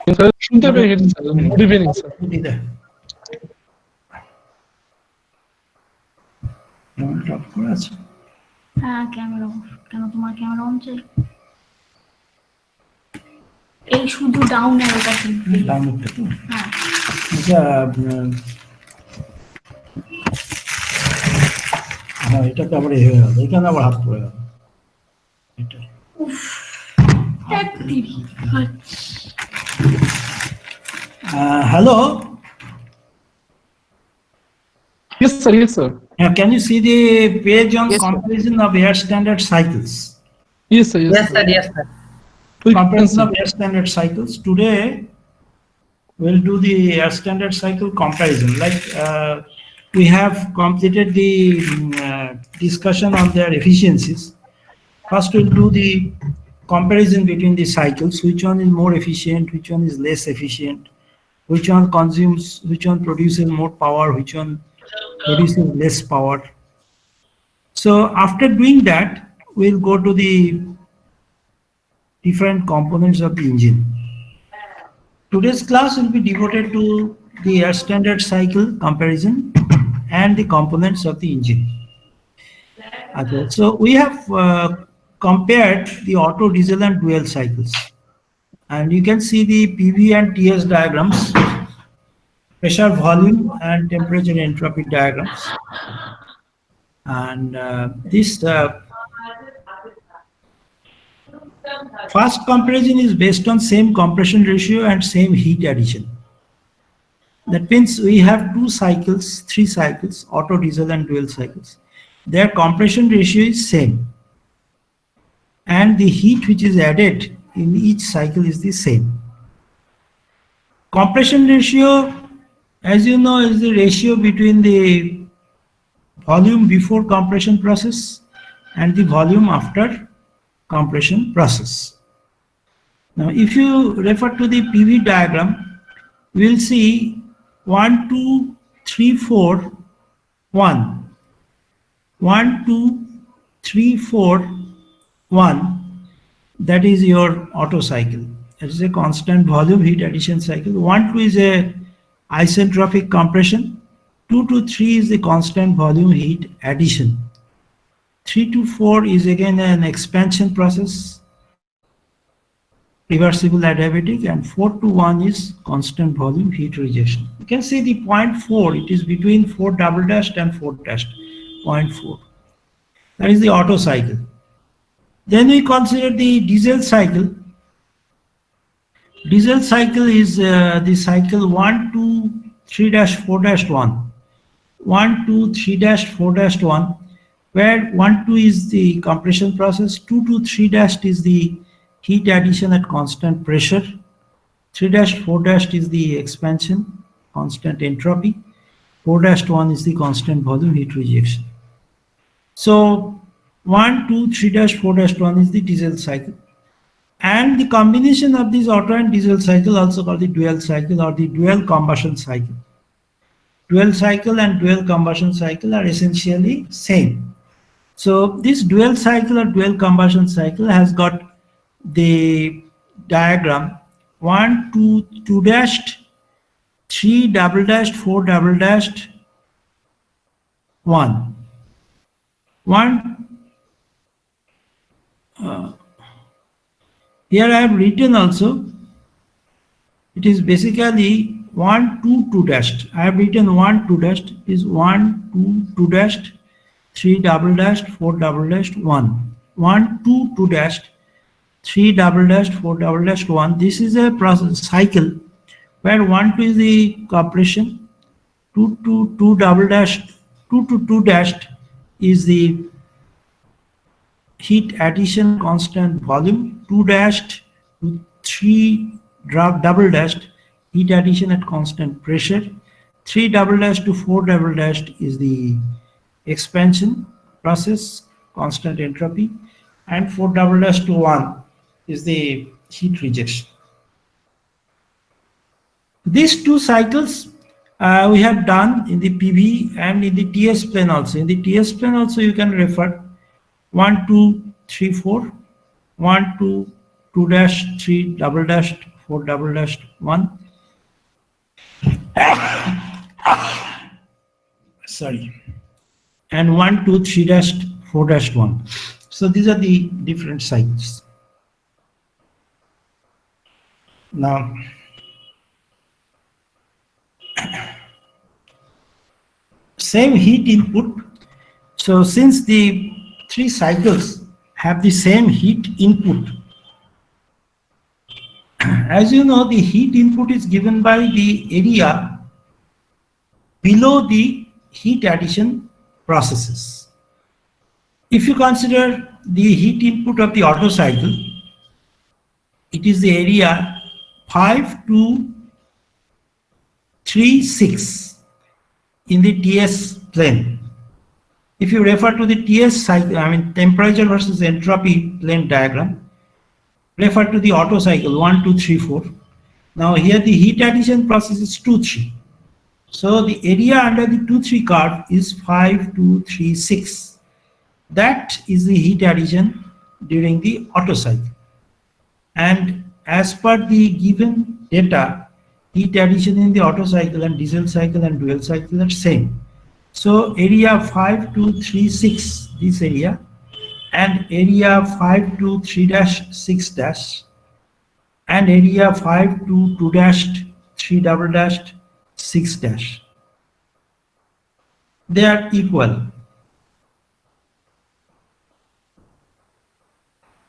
Sir শুনতে পেয়ে গেছি স্যার। Good evening sir. হ্যাঁ ক্যামেরা কেন তোমার ক্যামেরা অন চাই? এই শুধু ডাউন অ্যারোটা টিপবে। ডাউনলোডটা তো হ্যাঁ আচ্ছা হ্যাঁ এটা তো আবার এ হয়ে গেল, এখানে আবার হাত পড়ে গেল এটা। Hello, Yes sir, yes sir. can you see the page on Yes, sir. comparison of air standard cycles? Yes sir, yes, Yes, sir. Yes, sir. We can Comparison see. of air standard cycles. Today, we'll do the air standard cycle comparison. Like we have completed the discussion on their efficiencies. First, we'll do the comparison between the cycles. Which one is more efficient? Which one is less efficient? Which one consumes? Which one produces more power? Which one produces less power? So after doing that, we'll go to the different components of the engine. Today's class will be devoted to the air standard cycle comparison and the components of the engine. Okay, so we have compared the auto, diesel and dual cycles. And you can see the PV and TS diagrams, pressure, volume and temperature entropy diagrams. And this first comparison is based on same compression ratio and same heat addition. That means we have three cycles, auto, diesel and dual cycles. Their compression ratio is same. And the heat which is added in each cycle is the same. Compression ratio, as you know, is the ratio between the volume before compression process and the volume after compression process. Now, if you refer to the PV diagram, we'll see 1, 2, 3, 4, 1. 1, 2, 3, 4, 1. That is your Otto cycle. It is a constant volume heat addition cycle. 1, 2 is a isentropic compression. 2 to 3 is the constant volume heat addition. 3 to 4 is again an expansion process, reversible adiabatic, and 4 to 1 is constant volume heat rejection. You can see the point 4, it is between 4 double dashed and 4 dashed, point 4. That is the Otto cycle. Then we consider the diesel cycle. Diesel cycle is the cycle 1, 2, 3-4-1. 1, 2, 3-4-1, where 1, 2 is the compression process, 2 to 3- is the heat addition at constant pressure, 3-4- is the expansion, constant entropy, 4-1 is the constant volume heat rejection. So 1, 2, 3-4-1 is the diesel cycle. And the combination of these Otto and diesel cycle, also called the dual cycle or the dual combustion cycle. Dual cycle and dual combustion cycle are essentially same. So this dual cycle or dual combustion cycle has got the diagram 1, 2, 2-, 3-, 4-, 1. 1. Here I have written also, it is basically 1, 2, 2-. I have written 1, 2- is 1, 2, 2-, 3-, 4-, 1. 1, 2, 2-, 3-, 4-, 1. This is a process cycle where 1, 2 is the compression, 2 to 2-, is the heat addition constant volume, 2- to 3-, heat addition at constant pressure, 3-, to 4-, is the expansion process, constant entropy, and 4-, to 1 is the heat rejection. These two cycles we have done in the PV and in the TS plane also. In the TS plane also you can refer 1, 2, 3, 4, 1, 2, 2-, 3-, 4-1. Sorry. And 1, 2, 3-4-1. So these are the different cycles. Now, same heat input. So since the 3 cycles have the same heat input, as you know, the heat input is given by the area below the heat addition processes. If you consider the heat input of the Otto cycle, it is the area 5 to 3, 6 in the TS plane. If you refer to the TS cycle, I mean temperature versus entropy plane diagram, refer to the Otto cycle 1, 2, 3, 4. Now here the heat addition process is 2, 3. So the area under the 2, 3 curve is 5, 2, 3, 6. That is the heat addition during the Otto cycle. And as per the given data, heat addition in the Otto cycle and diesel cycle and dual cycle are same. So area 5, 2, 3, 6, this area, and area 5 to 3-6 dash, and area 5 to 2-3-6 dash. They are equal.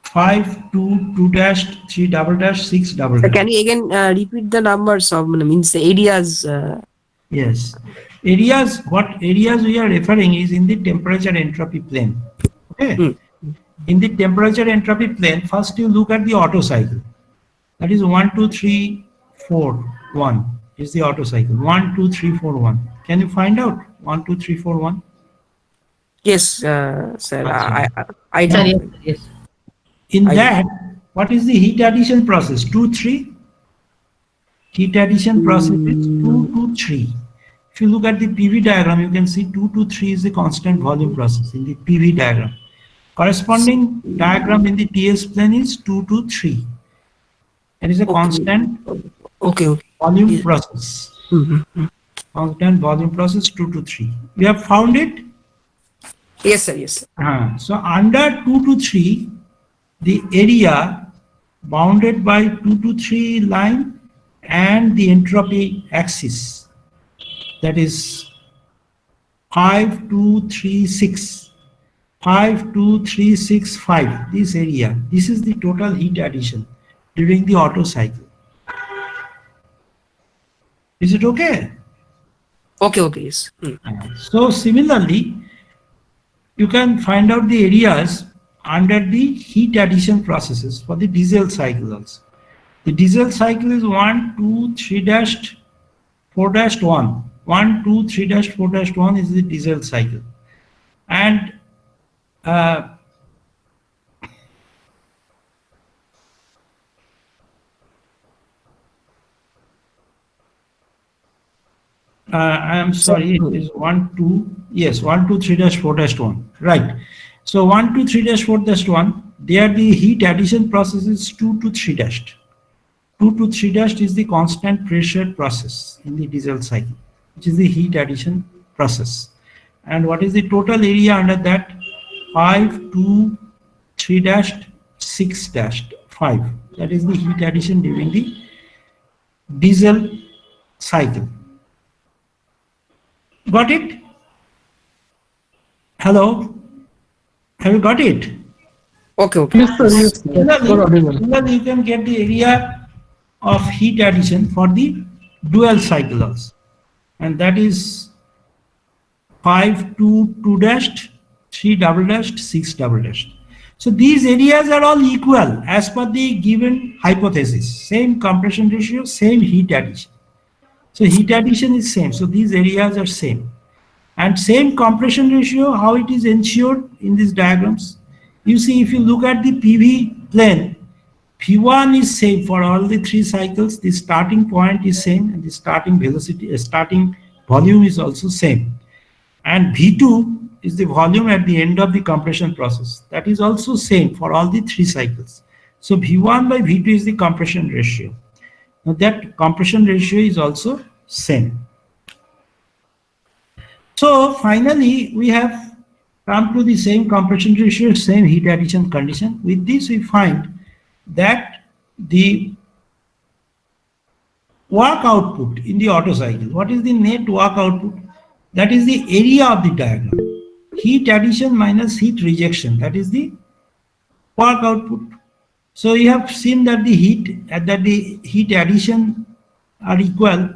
5 to 2-3-6 So can you again repeat the numbers of means the areas? Yes, areas. What areas we are referring is in the temperature entropy plane. Okay. In the temperature entropy plane, first you look at the Otto cycle. That is 1, 2, 3, 4, 1 is the Otto cycle. 1, 2, 3, 4, 1. Can you find out 1, 2, 3, 4, 1? Yes, sir. I Sir, know. yes. In that, what is the heat addition process? 2, 3. Heat addition process is 2 to 3. If you look at the PV diagram, you can see 2 to 3 is the constant volume process in the PV diagram. Corresponding diagram in the TS plane is 2 to 3. It is a constant volume process. Constant volume process 2 to 3. We have found it? Yes, sir. Yes. So under 2 to 3, the area bounded by 2 to 3 line and the entropy axis, that is 5, 2, 3, 6. 5, 2, 3, 6, 5. This area. This is the total heat addition during the Otto cycle. Is it okay? Okay. Yes. So similarly, you can find out the areas under the heat addition processes for the diesel cycle also. The diesel cycle is 1, 2, 3-4-1. 1, 2, 3-4-1 is the diesel cycle. And I am sorry, it is 1, 2, yes, 1, 2, 3-4-1, right. So 1, 2, 3-4-1, there the heat addition process is 2 to 3 dash. 2 to 3 dash is the constant pressure process in the diesel cycle, which is the heat addition process. And what is the total area under that? 5 to 3-6-5. That is the heat addition during the diesel cycle. Got it? Hello? Have you got it? Okay. Yes, sir. Yes, sir. You're audible. Similarly, you can get the area of heat addition for the dual cycle also. And that is 5 to 2-3-6. So these areas are all equal as per the given hypothesis. Same compression ratio, same heat addition. So heat addition is same. So these areas are same. And same compression ratio, how it is ensured in these diagrams. You see, if you look at the PV plane, P1 is same for all the 3 cycles. The starting point is same and the starting velocity, starting volume is also same. And V2 is the volume at the end of the compression process. That is also same for all the 3 cycles. So V1 by V2 is the compression ratio. Now that compression ratio is also same. So finally, we have come to the same compression ratio, same heat addition condition. With this, we find that the work output in the Otto cycle, what is the net work output? That is the area of the diagram. Heat addition minus heat rejection, that is the work output. So you have seen that the heat addition are equal,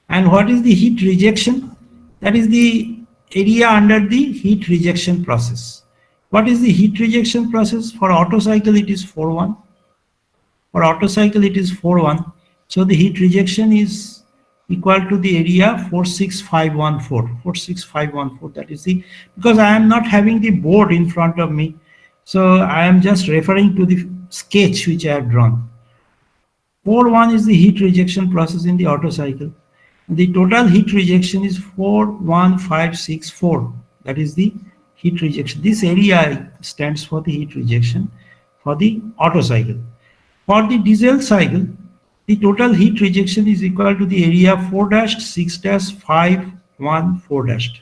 and what is the heat rejection? That is the area under the heat rejection process. What is the heat rejection process? For Otto cycle it is 4-1. For Otto cycle it is 4-1. So the heat rejection is equal to the area 46514. 46514, that is the, because I am not having the board in front of me, so I am just referring to the sketch which I have drawn. 4-1 is the heat rejection process in the Otto cycle. The total heat rejection is 41564. That is the heat rejection. This area stands for the heat rejection for the Otto cycle. For the diesel cycle, the total heat rejection is equal to the area 4-6-514.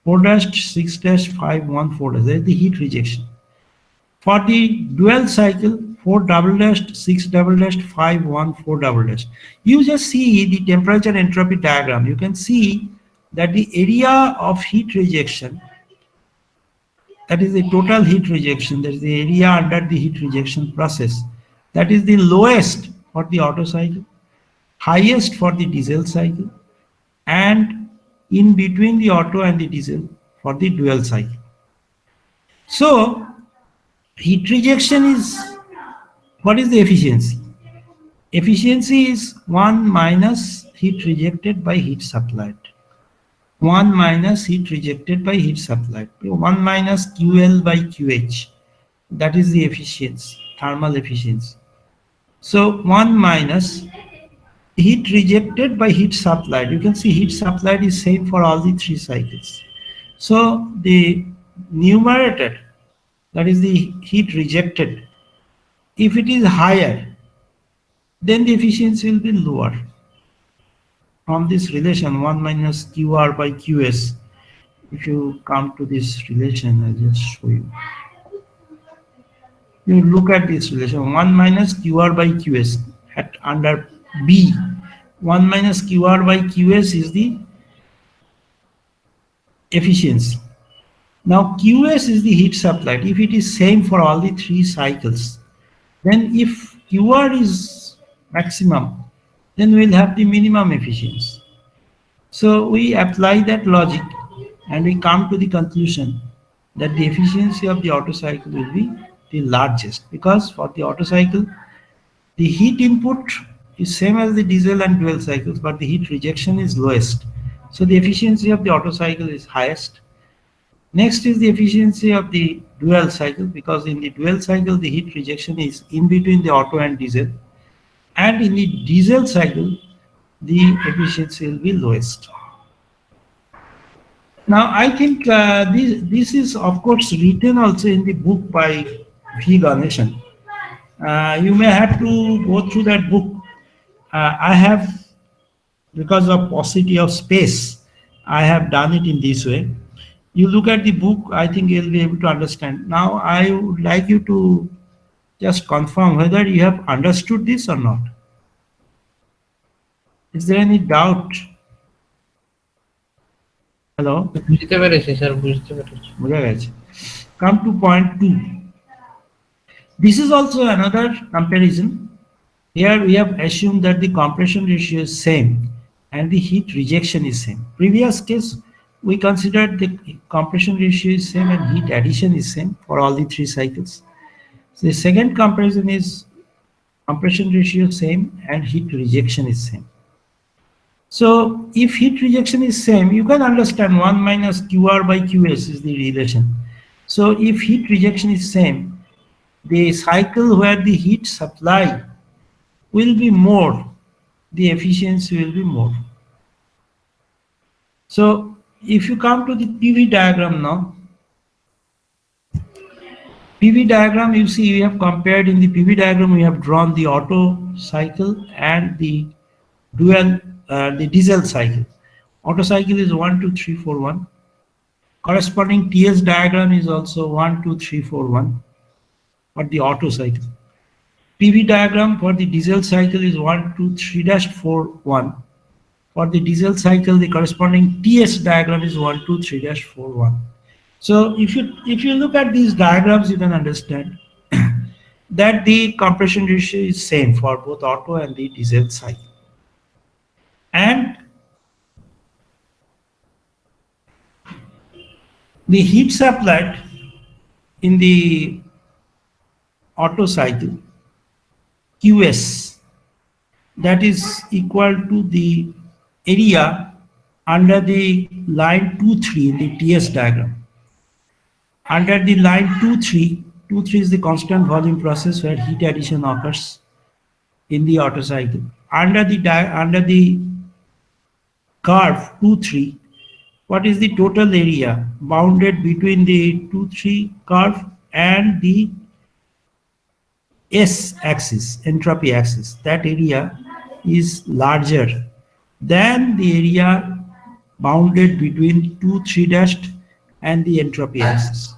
4-6-514. That is the heat rejection. For the dual cycle, 4-6-514. You just see the temperature entropy diagram. You can see that the area of heat rejection, that is the total heat rejection, that is the area under the heat rejection process, that is the lowest for the Otto cycle, highest for the diesel cycle, and in between the Otto and the diesel for the dual cycle. So heat rejection is, what is the efficiency? Efficiency is 1 minus heat rejected by heat supplied. 1 minus heat rejected by heat supplied. 1 minus QL by QH. That is the efficiency, thermal efficiency. So 1 minus heat rejected by heat supplied. You can see heat supplied is same for all the three cycles. So the numerator, that is the heat rejected, if it is higher, then the efficiency will be lower. From this relation 1 minus QR by QS, if you come to this relation, I'll just show you. You look at this relation 1 minus QR by QS at under B. 1 minus QR by QS is the efficiency. Now QS is the heat supplied. If it is same for all the three cycles, then if QR is maximum, then we'll have the minimum efficiency. So we apply that logic and we come to the conclusion that the efficiency of the Otto cycle will be the largest, because for the Otto cycle the heat input is same as the diesel and dual cycles, but the heat rejection is lowest. So the efficiency of the Otto cycle is highest. Next is the efficiency of the dual cycle, because in the dual cycle the heat rejection is in between the Otto and diesel, and in the diesel cycle the efficiency will be lowest. Now I think this is of course written also in the book by V. Ganeshan. You may have to go through that book. I have, because of paucity of space, I have done it in this way. You look at the book, I think you'll be able to understand. Now I would like you to just confirm whether you have understood this or not. Is there any doubt? Hello? Come to point 2. This is also another comparison. Here we have assumed that the compression ratio is same and the heat rejection is same. Previous case, we considered the compression ratio is same and heat addition is same for all the three cycles. So the second comparison is compression ratio same and heat rejection is same. So if heat rejection is same, you can understand 1 minus QR by QS is the relation. So if heat rejection is same, the cycle where the heat supply will be more, the efficiency will be more. So if you come to the PV diagram now, PV diagram, you see, we have compared in the PV diagram, we have drawn the Otto cycle and the the diesel cycle. Otto cycle is 1, 2, 3, 4, 1. Corresponding TS diagram is also 1, 2, 3, 4, 1 for the Otto cycle. PV diagram for the diesel cycle is 1, 2, 3 4, 1. For the diesel cycle, the corresponding TS diagram is 1, 2, 3 4, 1. So if you look at these diagrams, you can understand that the compression ratio is same for both Otto and the diesel cycle. And the heat supplied in the Otto cycle, QS, that is equal to the area under the line 2,3 in the TS diagram. Under the line 2,3, 2,3 is the constant volume process where heat addition occurs in the Otto cycle. Under the curve 2,3, what is the total area bounded between the 2,3 curve and the S axis, entropy axis? That area is larger than the area bounded between 2,3 and the entropy axis.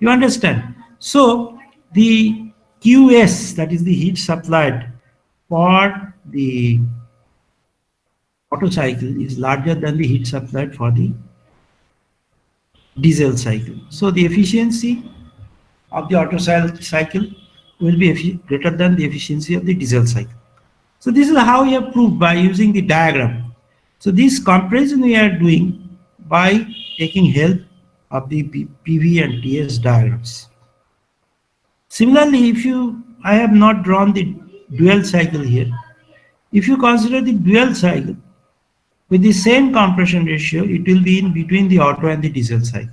You understand? So the QS, that is the heat supplied for the Otto cycle, is larger than the heat supplied for the diesel cycle. So the efficiency of the Otto cycle will be greater than the efficiency of the diesel cycle. So this is how we have proved by using the diagram. So this comparison we are doing by taking help of the PV and TS diagrams. Similarly, I have not drawn the dual cycle here. If you consider the dual cycle with the same compression ratio, it will be in between the Otto and the diesel cycle.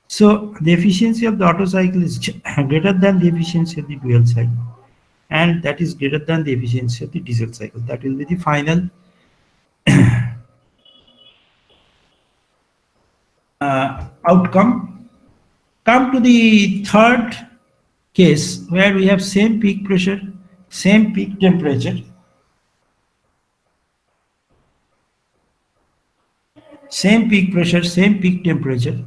So the efficiency of the Otto cycle is greater than the efficiency of the dual cycle, and that is greater than the efficiency of the diesel cycle. That will be the final outcome. Come to the third case where we have same peak pressure, same peak temperature, same peak pressure, same peak temperature,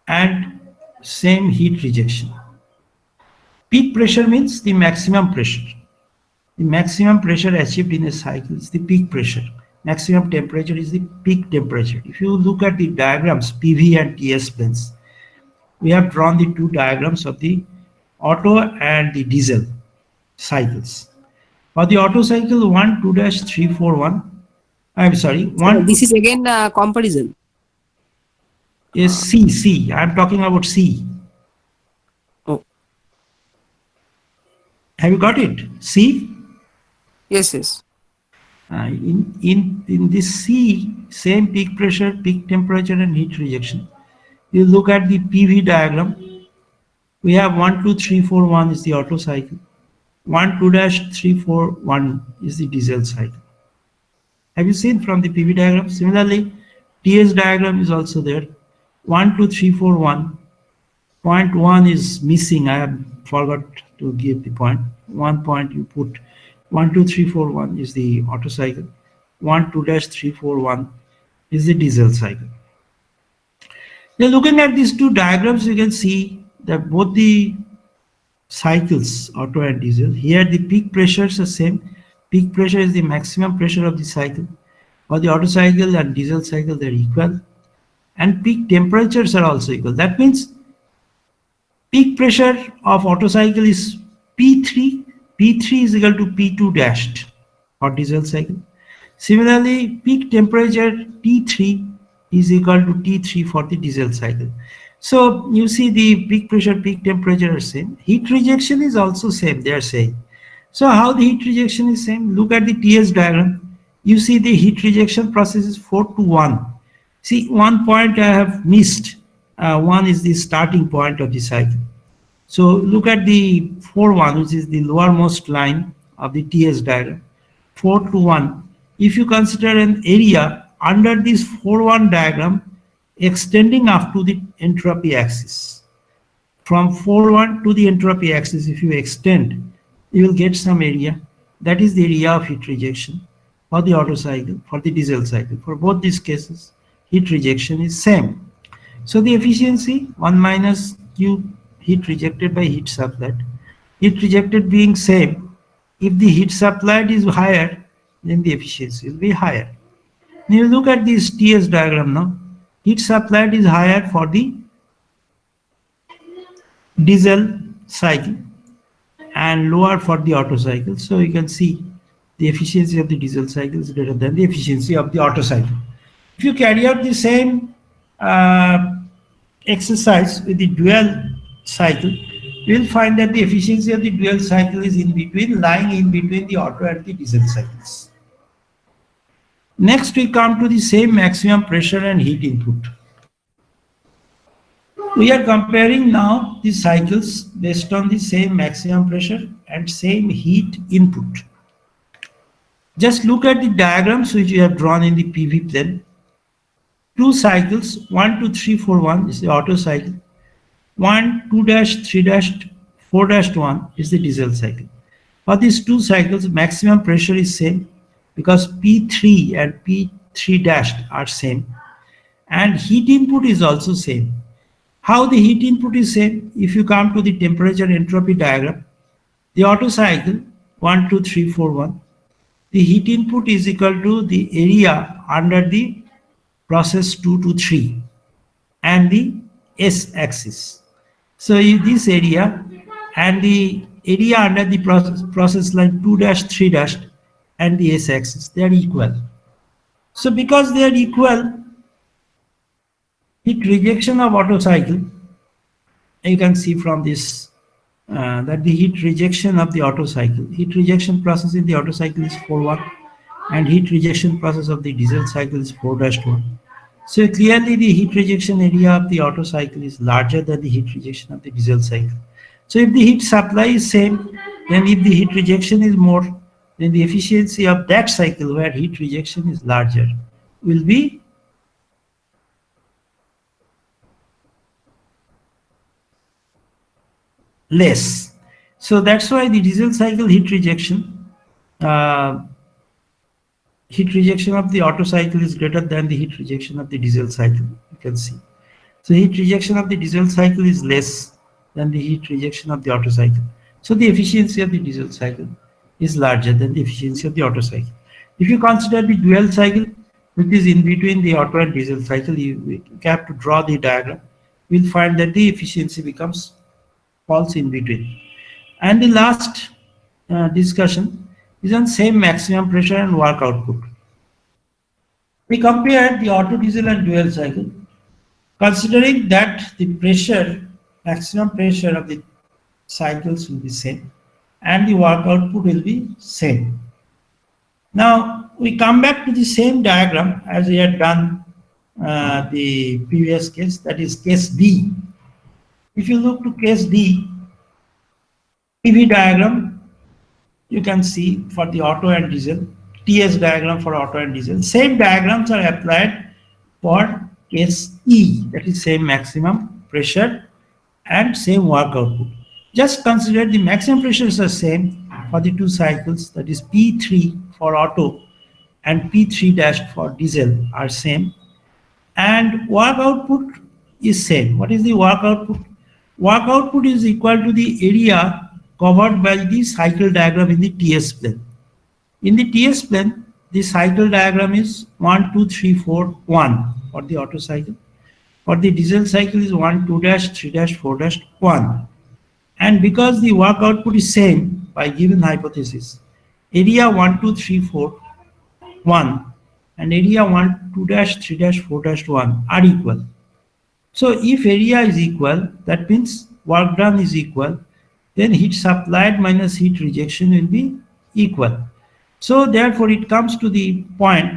and same heat rejection. Peak pressure means the maximum pressure. The maximum pressure achieved in a cycle is the peak pressure. Maximum temperature is the peak temperature. If you look at the diagrams, PV and TS planes, we have drawn the two diagrams of the Otto and the diesel cycles. For the Otto cycle 1, 2-3, 4, 1, I'm sorry, 1. This is again comparison. Is C. I'm talking about C. Oh. Have you got it? C? Yes. In this C, same peak pressure, peak temperature, and heat rejection. You look at the PV diagram. We have 1, 2, 3, 4, 1 is the Otto cycle. 1, 2-3, 4, 1 is the diesel cycle. Have you seen from the PV diagram? Similarly, TS diagram is also there. 1, 2, 3, 4, 1. Point 1 is missing. I have forgot to give the point. 1 point you put. 1, 2, 3, 4, 1 is the Otto cycle. 1, 2-3, 4, 1 is the diesel cycle. Now looking at these two diagrams, you can see that both the cycles, Otto and diesel, here the peak pressures are same. Peak pressure is the maximum pressure of the cycle. For the Otto cycle and diesel cycle, they're equal. And peak temperatures are also equal. That means peak pressure of Otto cycle is P3. P3 is equal to P2- for diesel cycle. Similarly, peak temperature T3 is equal to T3 for the diesel cycle. So you see the peak pressure, peak temperature are same. Heat rejection is also same, they are saying. So how the heat rejection is same? Look at the TS diagram. You see the heat rejection process is 4-1. See, 1 point I have missed. 1 is the starting point of the cycle. So look at the 4-1, which is the lowermost line of the TS diagram. 4-1. If you consider an area under this 4-1 diagram extending up to the entropy axis. from 4,1 to the entropy axis, if you extend, you will get some area. That is the area of heat rejection for the Otto cycle, for the diesel cycle. For both these cases, heat rejection is same. So the efficiency 1 minus Q heat rejected by heat supplied. Heat rejected being same, if the heat supplied is higher, then the efficiency will be higher. Now you look at this TS diagram now. Heat supplied is higher for the diesel cycle and lower for the Otto cycle. So you can see the efficiency of the diesel cycle is greater than the efficiency of the Otto cycle. If you carry out the same exercise with the dual cycle, you will find that the efficiency of the dual cycle is in between, lying in between the Otto and the diesel cycles. Next, we come to the same maximum pressure and heat input. We are comparing now the cycles based on the same maximum pressure and same heat input. Just look at the diagrams which we have drawn in the PV plane. Two cycles, 1, 2, 3, 4, 1 is the Otto cycle. 1, 2 3 4 1 is the diesel cycle. For these two cycles, maximum pressure is same because P3 and P3 are same, and heat input is also same. How the heat input is same? If you come to the temperature entropy diagram, the Otto cycle 1, 2, 3, 4, 1, the heat input is equal to the area under the process 2 to 3 and the S axis. So this area and the area under the process line 2 3 and the S axis, they are equal. So because they are equal, heat rejection of Otto cycle, you can see from this that the heat rejection of the Otto cycle, heat rejection process in the Otto cycle is 4,1 and heat rejection process of the diesel cycle is 4-1. So clearly the heat rejection area of the Otto cycle is larger than the heat rejection of the diesel cycle. So if the heat supply is same, then if the heat rejection is more, then the efficiency of that cycle where heat rejection is larger will be less. So that's why the diesel cycle heat rejection of the Otto cycle is greater than the heat rejection of the diesel cycle. You can see. So heat rejection of the diesel cycle is less than the heat rejection of the Otto cycle. So the efficiency of the diesel cycle is larger than the efficiency of the Otto cycle. If you consider the dual cycle, which is in between the Otto and diesel cycle, you have to draw the diagram. You'll find that the efficiency falls in between. And the last discussion is on same maximum pressure and work output. We compare the Otto, diesel and dual cycle, considering that the pressure, maximum pressure of the cycles will be same and the work output will be same. Now we come back to the same diagram as we had done the previous case, that is case D. If you look to case D, PV diagram, you can see for the Otto and diesel, TS diagram for Otto and diesel. Same diagrams are applied for case E, that is same maximum pressure and same work output. Just consider the maximum pressures are same for the two cycles, that is P3 for Otto and P3 for diesel are same, and work output is same. What is the work output? Work output is equal to the area covered by the cycle diagram in the TS plane. In the TS plane, the cycle diagram is 1, 2, 3, 4, 1 for the Otto cycle. For the diesel cycle is 1, 2 3 4 1. And because the work output is same by given hypothesis, area 1, 2, 3, 4, 1 and area 1, 2 3 4 1 are equal. So if area is equal, that means work done is equal, then heat supplied minus heat rejection will be equal. So therefore it comes to the point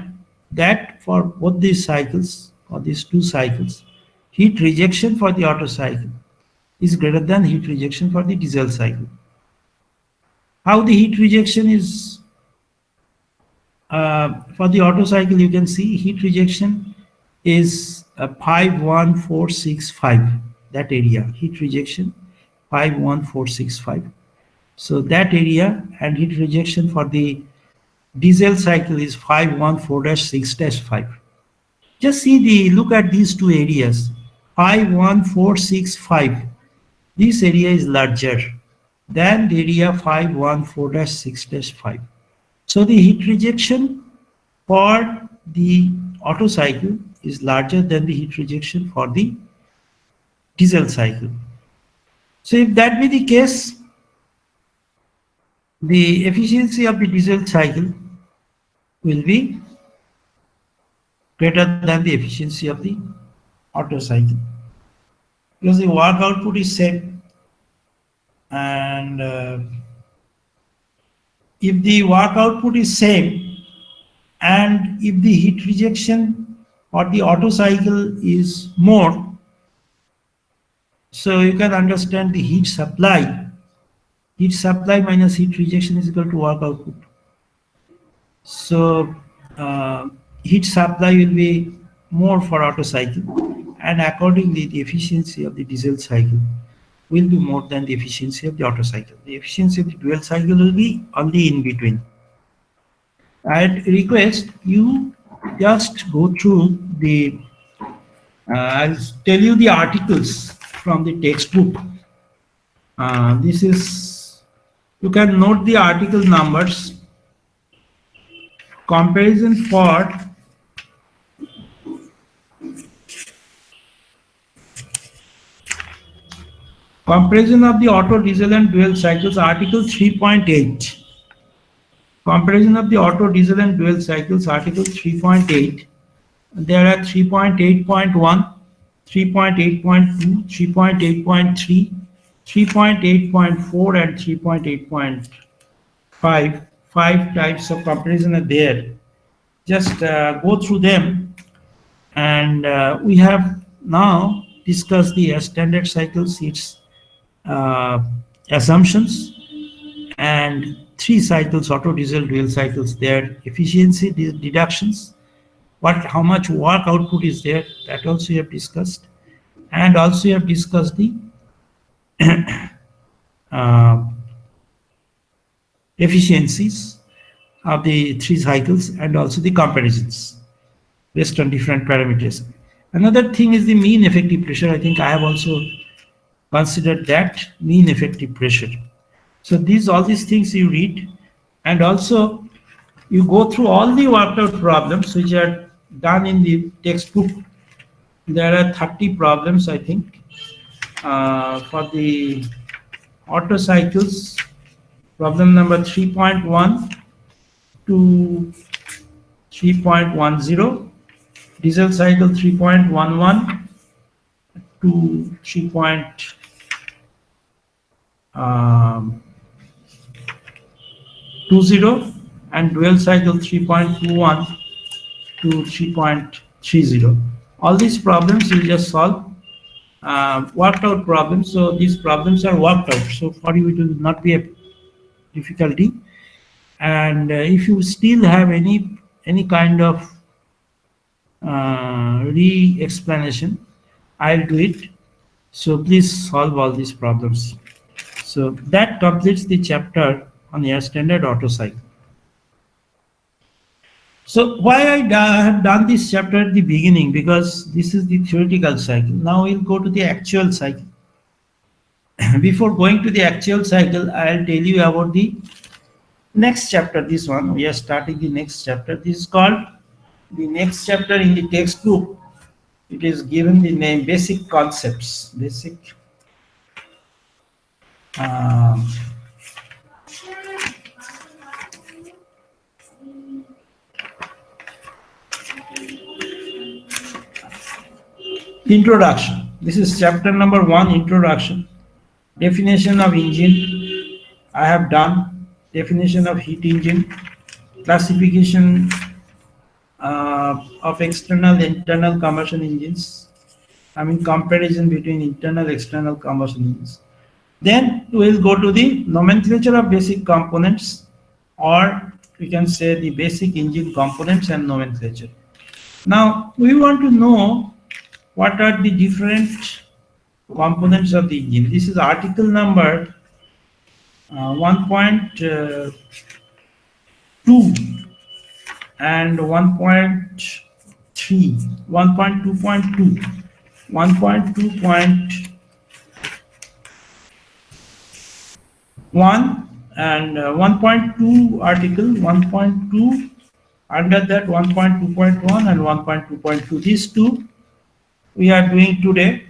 that for both these cycles, or these two cycles, heat rejection for the Otto cycle is greater than heat rejection for the diesel cycle. How the heat rejection is for the Otto cycle, you can see heat rejection is 51465, that area, heat rejection 51465. So that area, and heat rejection for the diesel cycle is 514-6-5. Just look at these two areas, 51465. This area is larger than the area 514-6-5. So the heat rejection for the Otto cycle is larger than the heat rejection for the diesel cycle. So if that be the case, the efficiency of the diesel cycle will be greater than the efficiency of the Otto cycle, because the work output is same, and if the work output is same, and if the heat rejection for the Otto cycle is more, so you can understand the heat supply minus heat rejection is equal to work output. So heat supply will be more for Otto cycle, and accordingly the efficiency of the diesel cycle will be more than the efficiency of the Otto cycle. The efficiency of the dual cycle will be only in between. I'd request you just go through the, I'll tell you the articles from the textbook. This is, you can note the article numbers. Comparison for comparison of the Otto, diesel and dual cycles, article 3.8. Comparison of the Otto, diesel and dual cycles, article 3.8. There are 3.8.1, 3.8.2, 3.8.3, 3.8.4 and 3.8.5. 5 types of comparison are there. Just go through them, and we have now discussed the standard cycles, its assumptions, and 3 cycles, Otto, diesel, dual cycles, their efficiency deductions, how much work output is there, that also we have discussed, and also we have discussed the efficiencies of the 3 cycles, and also the comparisons based on different parameters. Another thing is the mean effective pressure. I think I have also considered that, mean effective pressure. So all these things you read, and also you go through all the worked out problems which are done in the textbook. There are 30 problems, I think, for the Otto cycles. Problem number 3.1 to 3.10, diesel cycle 3.11 to 3.20, and dual cycle 3.21 to 3.30. All these problems you just solve, worked out problems. So these problems are worked out. So for you it will not be a difficulty. And if you still have any kind of re-explanation, I'll do it. So please solve all these problems. So that completes the chapter on your standard Otto cycle. So why I have done this chapter at the beginning, because this is the theoretical cycle. Now we'll go to the actual cycle. Before going to the actual cycle, I'll tell you about the next chapter. This one, we are starting the next chapter. This is called the next chapter in the textbook. It is given the name Basic Concepts. Basic Introduction. This is chapter number 1, Introduction. Definition of engine, I have done. Definition of heat engine. Classification of external internal combustion engines. I mean comparison between internal external combustion engines. Then we will go to the nomenclature of basic components, or we can say the basic engine components and nomenclature. Now we want to know what are the different components of the engine. This is article number 1.2 and 1.3, 1.2.2, 1.2.1 and 1.2 article 1.2, under that 1.2.1 and 1.2.2. These two we are doing today.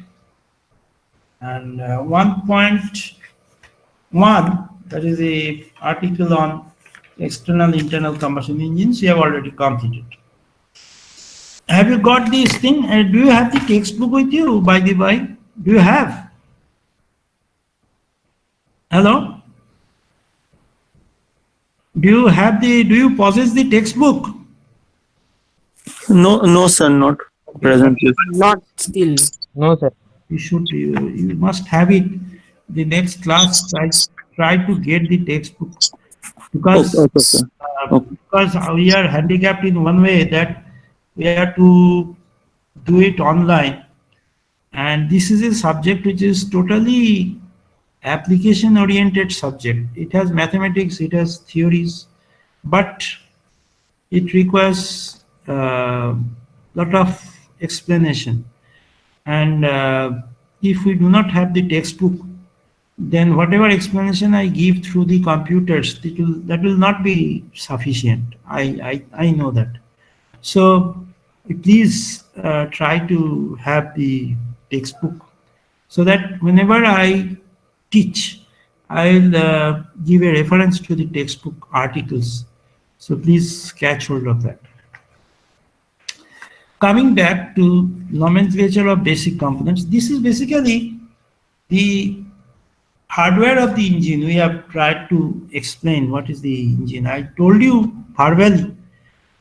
And 1.1, that is the article on external internal combustion engines, we have already completed. Have you got this thing? Do you have the textbook with you, by the way? Do you have? Hello? Do you possess the textbook? No, sir, not presently. Not still. No, sir. You must have it. The next class, try to get the textbook, because Okay, sir. because we are handicapped in one way, that we have to do it online, and this is a subject which is totally application oriented subject. It has mathematics, it has theories, but it requires lot of explanation. And if we do not have the textbook, then whatever explanation I give through the computers, that will not be sufficient. I know that. So please try to have the textbook, so that whenever I teach, I'll give a reference to the textbook articles. So please catch hold of that. Coming back to nomenclature of basic components, this is basically the hardware of the engine. We have tried to explain what is the engine. I told you verbally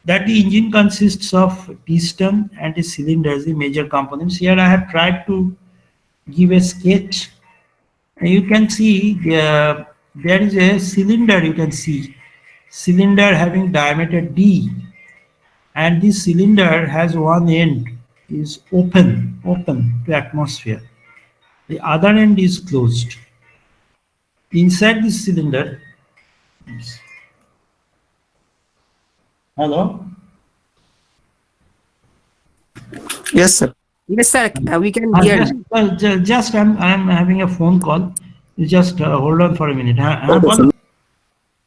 that the engine consists of a piston and a cylinder as the major components. Here I have tried to give a sketch. And you can see there is a cylinder, you can see cylinder having diameter D, and this cylinder has one end is open to atmosphere. The other end is closed. Inside this cylinder, hello? Yes, sir. Yes, sir. We can hear you. Just I'm having a phone call. You just hold on for a minute. Okay, sir.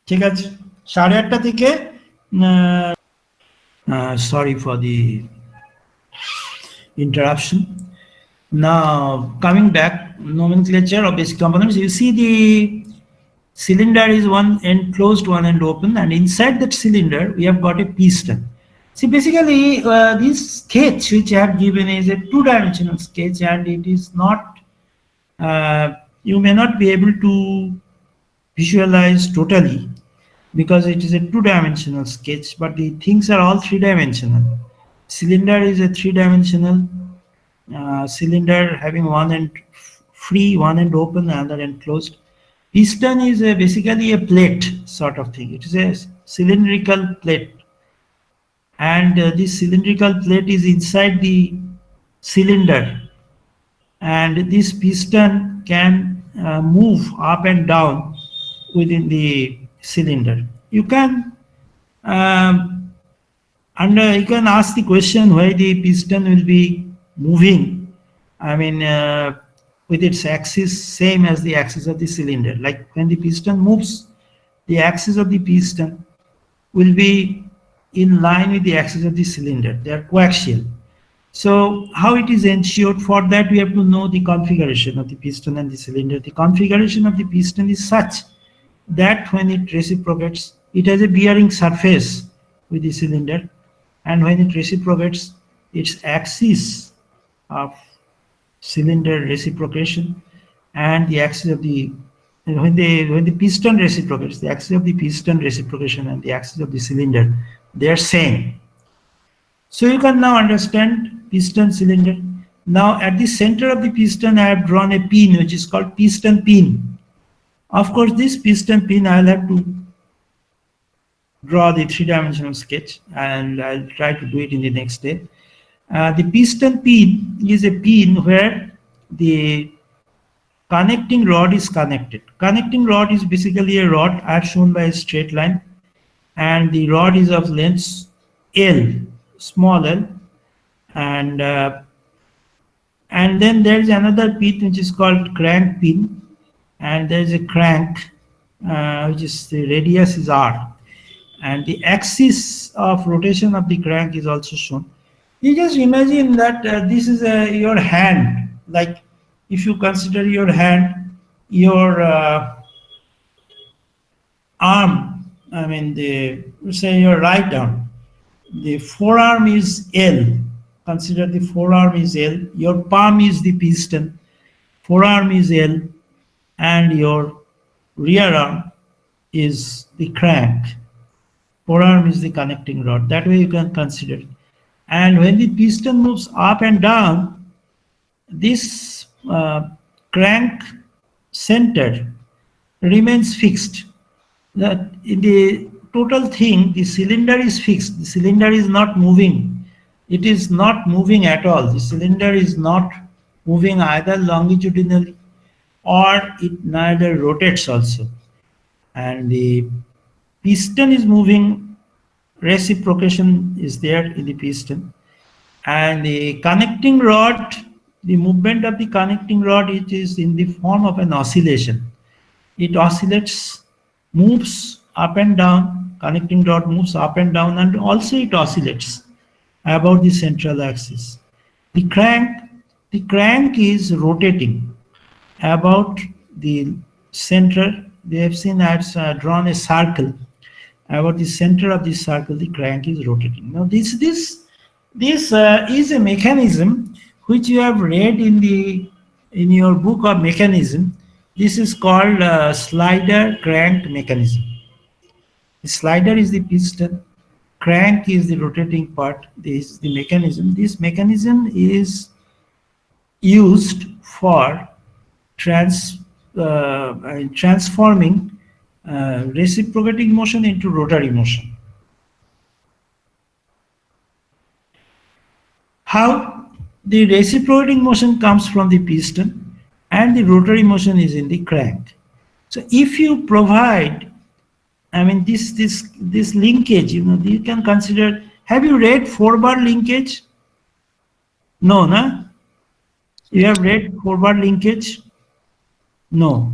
ঠিক আছে, 8:30 থেকে sorry for the interruption. Now coming back, nomenclature of basic components. You see the cylinder is one end closed, one end open, and inside that cylinder we have got a piston. See, basically this sketch which I have given is a two-dimensional sketch, and it is not, you may not be able to visualize totally, because it is a two-dimensional sketch, but the things are all three-dimensional. Cylinder is a three-dimensional cylinder having one end free, one end open, another end closed. Piston is basically a plate sort of thing. It is a cylindrical plate, and this cylindrical plate is inside the cylinder, and this piston can move up and down within the cylinder. You can you can ask the question why the piston will be moving, I mean with its axis same as the axis of the cylinder. Like when the piston moves, the axis of the piston will be in line with the axis of the cylinder. They are coaxial. So how it is ensured? For that we have to know the configuration of the piston and the cylinder. The configuration of the piston is such that when it reciprocates, it has a bearing surface with the cylinder, and when it reciprocates, its axis of cylinder reciprocation and the axis of the, when the piston reciprocates, the axis of the piston reciprocation and the axis of the cylinder, they are same. So you can now understand piston, cylinder. Now at the center of the piston I have drawn a pin which is called piston pin. Of course, this piston pin I'll have to draw the three-dimensional sketch, and I'll try to do it in the next day. The piston pin is a pin where the connecting rod is connected. Connecting rod is basically a rod as shown by a straight line, and the rod is of length L, small l, and then there is another pin which is called crank pin, and there is a crank which is the radius is R, and the axis of rotation of the crank is also shown. You just imagine that this is your hand, like if you consider your hand, your arm, I mean say your right arm, the forearm is L, consider the forearm is L, your palm is the piston, forearm is L, and your rear arm is the crank, forearm is the connecting rod. That way you can consider it. And when the piston moves up and down, this crank center remains fixed. That in the total thing, the cylinder is fixed. The cylinder is not moving. It is not moving at all. The cylinder is not moving either longitudinally or it neither rotates also. And the piston is moving, reciprocation is there in the piston. And the connecting rod, the movement of the connecting rod, it is in the form of an oscillation. It oscillates, moves up and down, connecting rod moves up and down, and also it oscillates about the central axis. The crank is rotating about the center. They have seen I've drawn a circle. About the center of this circle, the crank is rotating. Now this is a mechanism which you have read in your book of mechanism. This is called slider crank mechanism. The slider is the piston, crank is the rotating part. This is the mechanism. This mechanism is used for transforming reciprocating motion into rotary motion. How? The reciprocating motion comes from the piston and the rotary motion is in the crank. So if you provide, I mean this linkage, you can consider, have you read 4-bar linkage? No, na? You have read 4-bar linkage? No.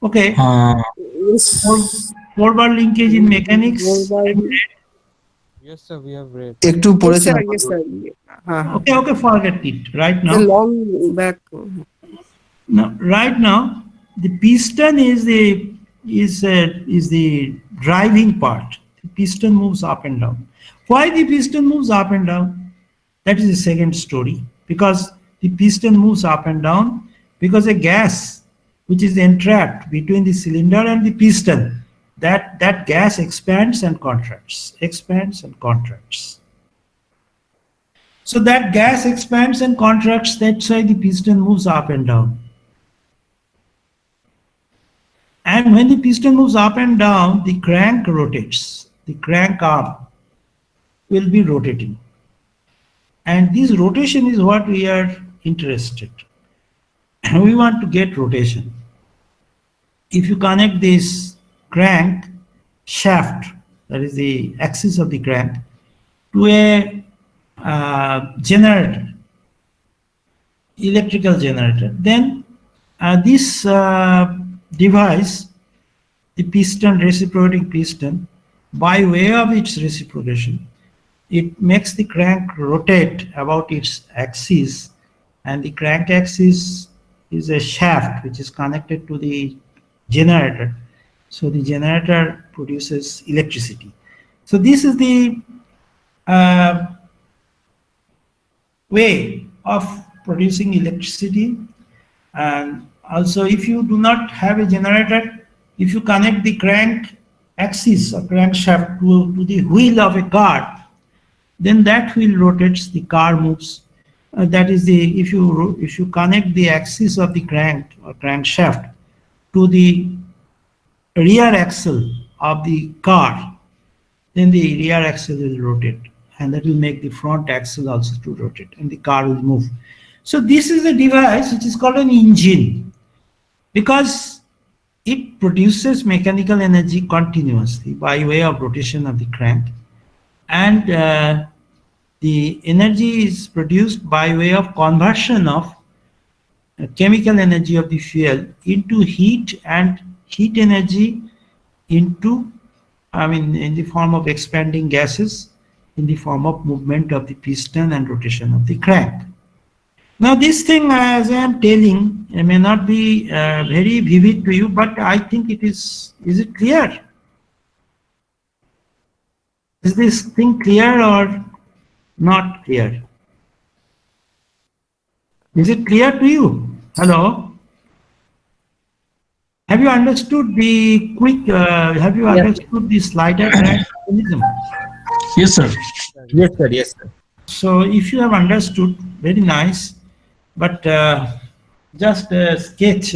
Okay. Yes. 4-bar linkage in mechanics. Yes, sir, we have read. একটু Yes, পড়েছেন sir. Yes, sir. Okay, forget it right now. Long back. Now, right now, the piston is the driving part. The piston moves up and down. Why the piston moves up and down? That is the second story. Because the piston moves up and down because a gas which is entrapped between the cylinder and the piston, that gas expands and contracts, expands and contracts. So that gas expands and contracts, that's why the piston moves up and down. And when the piston moves up and down, the crank rotates. The crank arm will be rotating. And this rotation is what we are interested. We want to get rotation. If you connect this crank shaft, that is the axis of the crank, to a generator, electrical generator, then this device, the piston, reciprocating piston, by way of its reciprocation, it makes the crank rotate about its axis, and the crank axis is a shaft which is connected to the generator. So the generator produces electricity. So this is the way of producing electricity. And also, if you do not have a generator, if you connect the crank axis or crankshaft to the wheel of a car, then that wheel rotates, the car moves. That is the, if you connect the axis of the crank or crankshaft to the rear axle of the car, then the rear axle will rotate, and that will make the front axle also to rotate, and the car will move. So this is a device which is called an engine. because it produces mechanical energy continuously by way of rotation of the crank, and the energy is produced by way of conversion of chemical energy of the fuel into heat, and heat energy into, in the form of expanding gases, in the form of movement of the piston and rotation of the crank. Now this thing, as I am telling, may not be very vivid to you, but I think it is it clear? Is this thing clear or not clear? Is it clear to you? Hello? Have you understood the have you understood the slider crank mechanism? Yes, sir. Yes, sir. Yes, sir. So if you have understood, very nice, but just a sketch,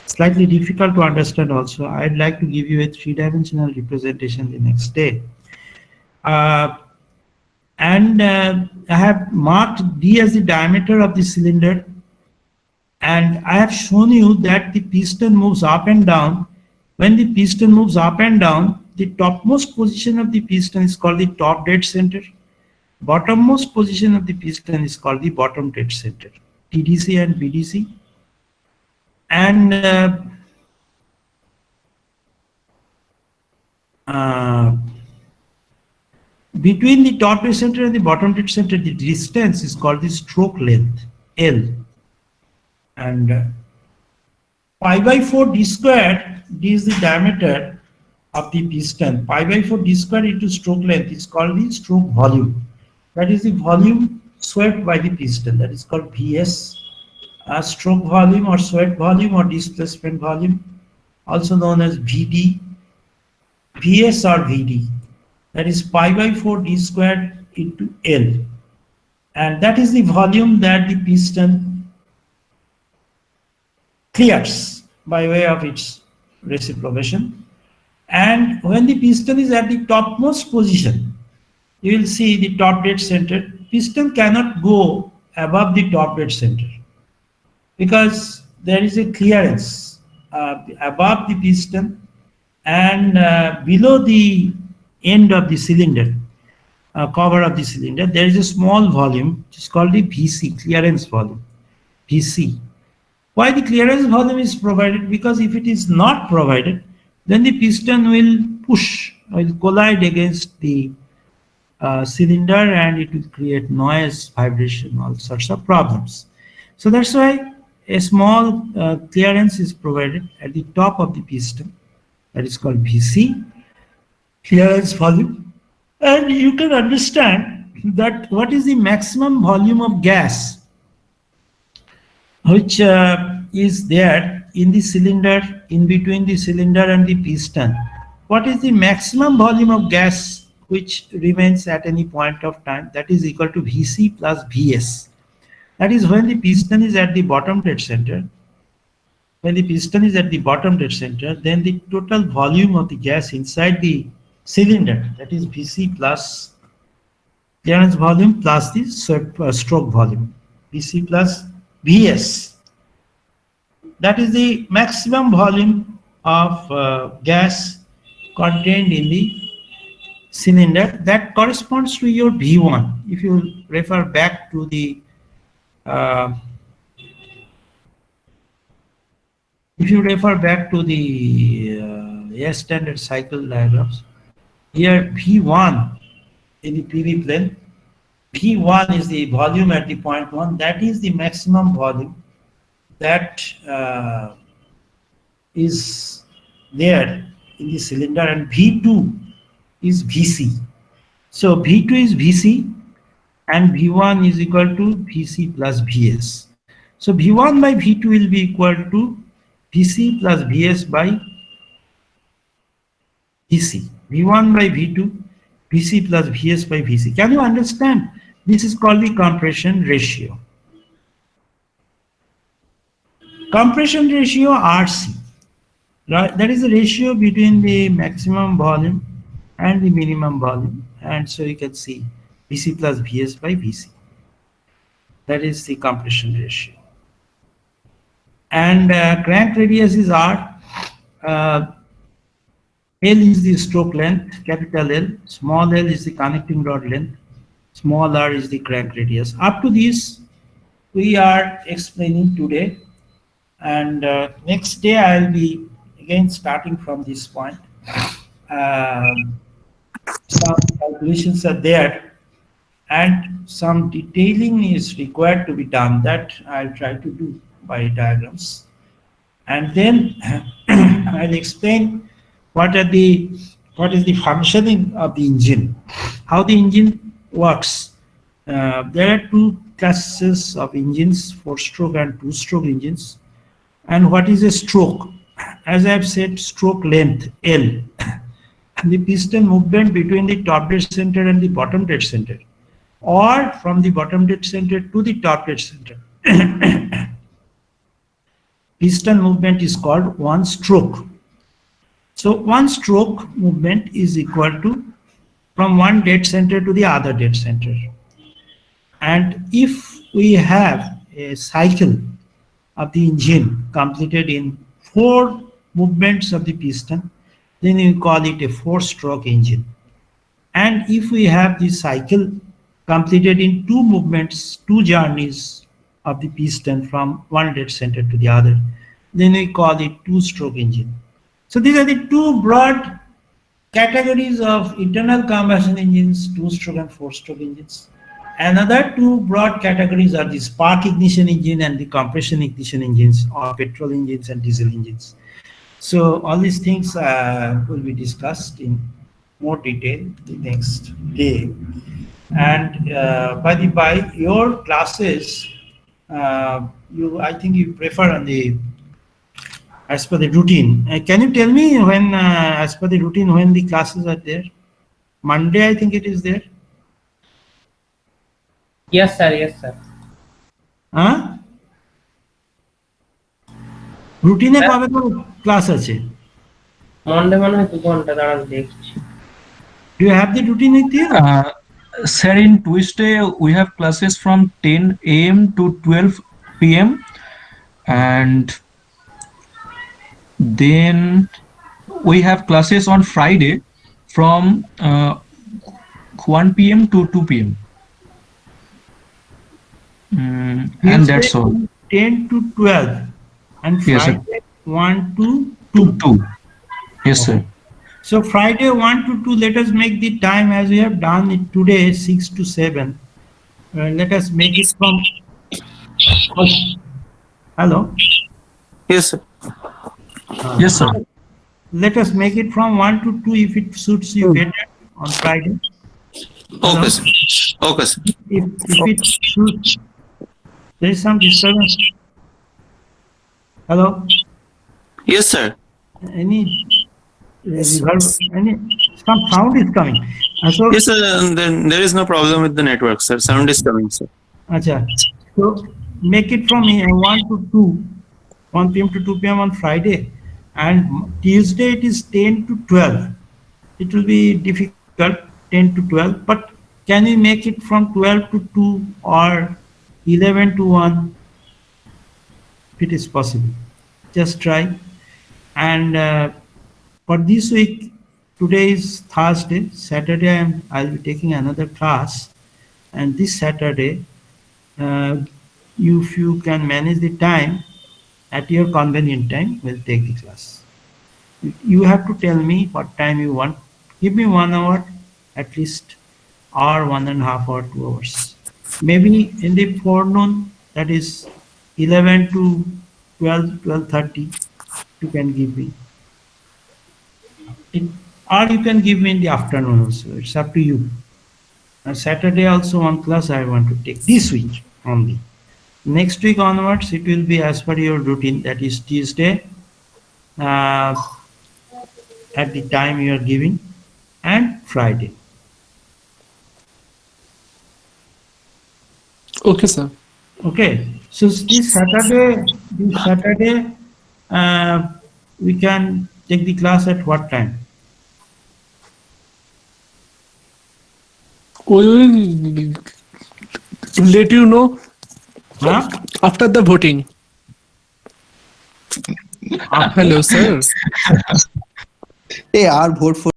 slightly difficult to understand also. I'd like to give you a three-dimensional representation the next day. And I have marked D as the diameter of the cylinder, and I have shown you that the piston moves up and down. When the piston moves up and down, the topmost position of the piston is called the top dead center. Bottommost position of the piston is called the bottom dead center, TDC and BDC. And between the top dead center and the bottom dead center, the distance is called the stroke length, L. And pi by 4 d squared, d is the diameter of the piston. Pi by 4 d squared into stroke length is called the stroke volume. That is the volume swept by the piston. That is called Vs. Stroke volume or swept volume or displacement volume, also known as Vd, Vs or Vd. That is pi by 4 d squared into L. And that is the volume that the piston clears by way of its reciprocation. And when the piston is at the topmost position, you will see the top dead center. Piston cannot go above the top dead center because there is a clearance above the piston and below the end of the cylinder, cover of the cylinder, there is a small volume which is called the VC, clearance volume, VC. Why the clearance volume is provided? Because if it is not provided, then the piston will push, will collide against the cylinder, and it will create noise, vibration, all sorts of problems. So that's why a small clearance is provided at the top of the piston. That is called VC, clearance volume. And you can understand that what is the maximum volume of gas which is there in the cylinder, in between the cylinder and the piston. What is the maximum volume of gas which remains at any point of time? That is equal to Vc plus Vs. That is when the piston is at the bottom dead center. When the piston is at the bottom dead center, then the total volume of the gas inside the cylinder, that is Vc plus clearance volume plus the stroke volume, Vc plus Vs. That is the maximum volume of gas contained in the cylinder. That corresponds to your V1. If you refer back to the air standard cycle diagrams, here V1 in the PV plane, V1 is the volume at the point 1. That is the maximum volume that is there in the cylinder, and V2 is Vc. So V2 is Vc and V1 is equal to Vc plus Vs. So V1 by V2 will be equal to Vc plus Vs by Vc. V1 by V2, Vc plus Vs by Vc. Can you understand? This is called the compression ratio. Compression ratio RC, right? That is the ratio between the maximum volume and the minimum volume. And so you can see Vc plus Vs by Vc. That is the compression ratio. And crank radius is R. L is the stroke length, capital L. Small l is the connecting rod length. Small r is the crank radius. Up to this, we are explaining today. And next day, I'll be again starting from this point. Some calculations are there, and some detailing is required to be done. That I'll try to do by diagrams. And then I'll explain what is the functioning of the engine, how the engine works. There are two classes of engines, 4-stroke and 2-stroke engines. And what is a stroke? As I have said, stroke length L, the piston movement between the top dead center and the bottom dead center, or from the bottom dead center to the top dead center. Piston movement is called one stroke. So one stroke movement is equal to from one dead center to the other dead center. And if we have a cycle of the engine completed in 4 movements of the piston, then we call it a 4-stroke engine. And if we have the cycle completed in 2 movements, 2 journeys of the piston from one dead center to the other, then we call it 2-stroke engine. So these are the 2 broad categories of internal combustion engines, 2-stroke and 4-stroke engines. Another 2 broad categories are the spark ignition engine and the compression ignition engines, or petrol engines and diesel engines. So all these things will be discussed in more detail the next day. And by your classes, I think you prefer on the as per the routine. Can you tell me when, as per the routine, when the classes are there? Monday, I think it is there. Yes, sir. Yes, sir. হ্যাঁ রুটিনে কবে কবে class আছে? Monday মনে হয় 2 ঘন্টা দাঁড়ান দেখছি। Do you have the routine with you? Sir, in Tuesday we have classes from 10 a.m. to 12 p.m. and then we have classes on Friday from 1 p.m. to 2 p.m. And that's all. 10 to 12 and Yes, sir. Friday 1 to 2. 2. Yes, sir. So Friday 1 to 2, let us make the time as we have done it today, 6 to 7. Let us make it from, hello? Yes, sir. Yes, sir. Let us make it from 1 to 2 if it suits you better on Friday. Okay, sir. Okay, sir. If it suits, there is some disturbance. Hello? Yes, sir. Any reverb, some sound is coming. So, Yes, sir. Then there is no problem with the network, sir. Sound is coming, sir. Acha. So make it from 1 to 2, 1 p.m. to 2 p.m. on Friday, and Tuesday it is 10 to 12. It will be difficult, 10 to 12, but can we make it from 12 to 2 or 11 to 1? It is possible. Just try. And for this week, today is Thursday. Saturday, I'll be taking another class. And this Saturday, if you can manage the time at your convenient time, we'll take the class. You have to tell me what time you want. Give me 1 hour at least, or 1.5 or 2 hours. Maybe in the forenoon, that is 11 to 12, 12:30, you can give me. Or you can give me in the afternoon also. It's up to you. And Saturday also 1 class I want to take this week only. Next week onwards, it will be as per your routine. That is Tuesday at the time you are giving, and Friday. Okay, sir. Okay. So this Saturday, we can take the class at what time? We will let you know Huh? after the voting. Hello, sir. Hey, our vote for